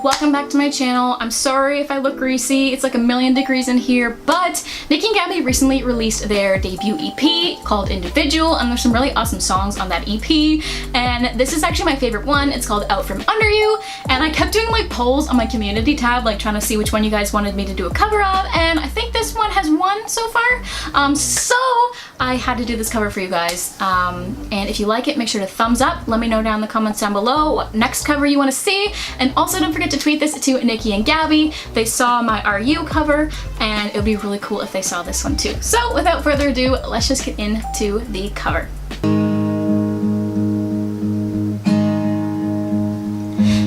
welcome back to my channel. I'm sorry if I look greasy, it's like a million degrees in here, but Niki and Gabi recently released their debut EP called Individual, and there's some really awesome songs on that EP, and this is actually my favorite one. It's called Out From Under You, and I kept doing like polls on my community tab, like trying to see which one you guys wanted me to do a cover of, and I think this one has won so far, so I had to do this cover for you guys, and if you like it, make sure to thumbs up. Let me know down in the comments down below what next cover you want to see, and also don't forget to tweet this to Niki and Gabi. They saw my RU cover, and it would be really cool if they saw this one too. So without further ado, let's just get into the cover.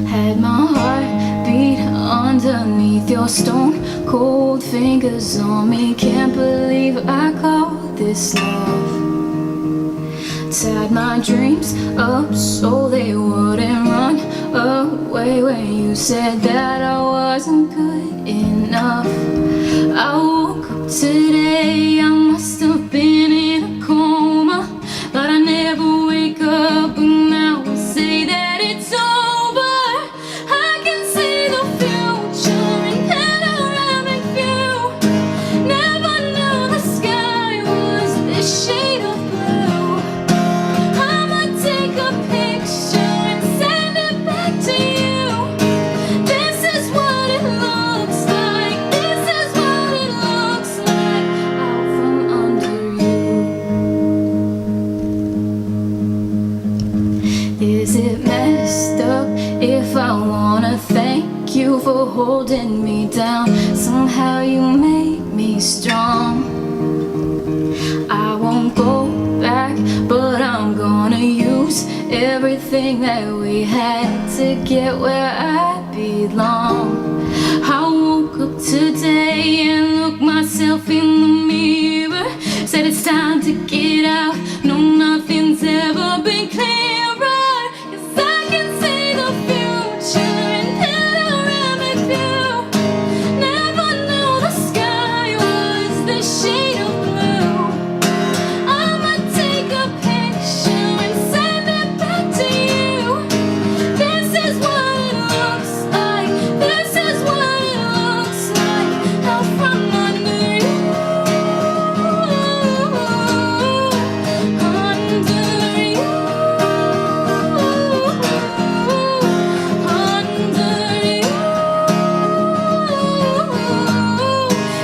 Had my heart beat underneath your stone cold fingers on me. Can't believe I called this love. Tied my dreams up so they wouldn't run away when you said that I wasn't good enough. I woke up today, I must have been in a coma, but I never wake up, and now I say that it's over. I can see the future in panoramic view. Never knew the sky was this shade of blue. I'ma take a picture and send it back to you. This is what it looks like. This is what it looks like out from under you. Is it messed up if I wanna thank you for holding me down? Somehow you made me strong. I won't go back, but I'm gonna use everything that we had to get where I belong. I woke up today and looked myself in the mirror, said it's time to get out. No, nothing's ever been clearer, 'cause I can see the future in panoramic view. Never knew the sky was this shade of blue. I'ma take a picture and send it back to you. This is what it looks like. This is what it looks like out from under you. Under you. Under you.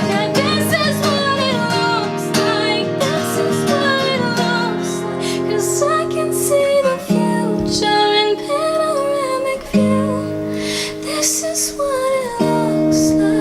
Yeah, this is what it looks like. This is what it looks like. 'Cause I can see the future in panoramic view. This is what it looks like.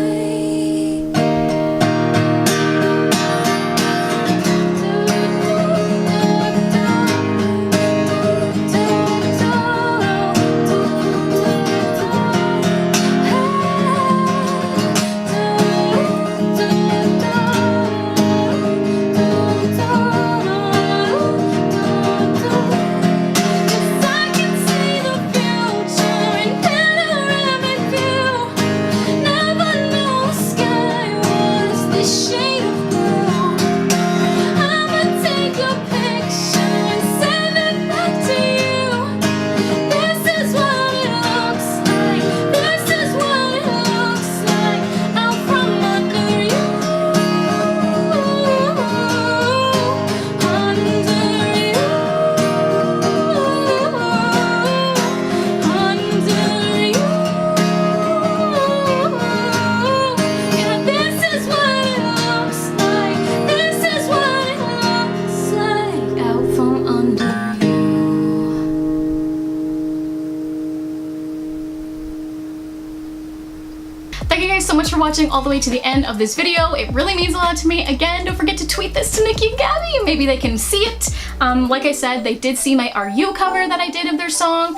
Thank you guys so much for watching all the way to the end of this video. It really means a lot to me. Again, don't forget to tweet this to Niki and Gabi. Maybe they can see it. Like I said, they did see my RU cover that I did of their song,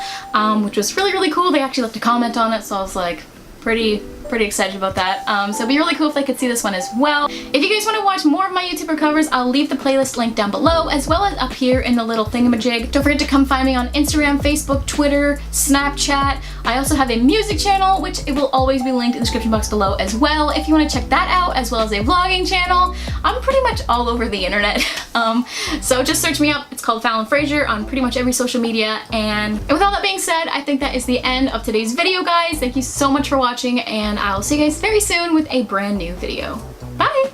which was really, really cool. They actually left a comment on it, so I was like pretty excited about that. So it'd be really cool if they could see this one as well. If you guys want to watch more of my YouTuber covers, I'll leave the playlist link down below, as well as up here in the little thingamajig. Don't forget to come find me on Instagram, Facebook, Twitter, Snapchat. I also have a music channel, which it will always be linked in the description box below as well, if you want to check that out, as well as a vlogging channel. I'm pretty much all over the internet. So just search me up. It's It's called Fallon Frazier on pretty much every social media. And with all that being said, I think that is the end of today's video, guys. Thank you so much for watching, and I'll see you guys very soon with a brand new video. Bye!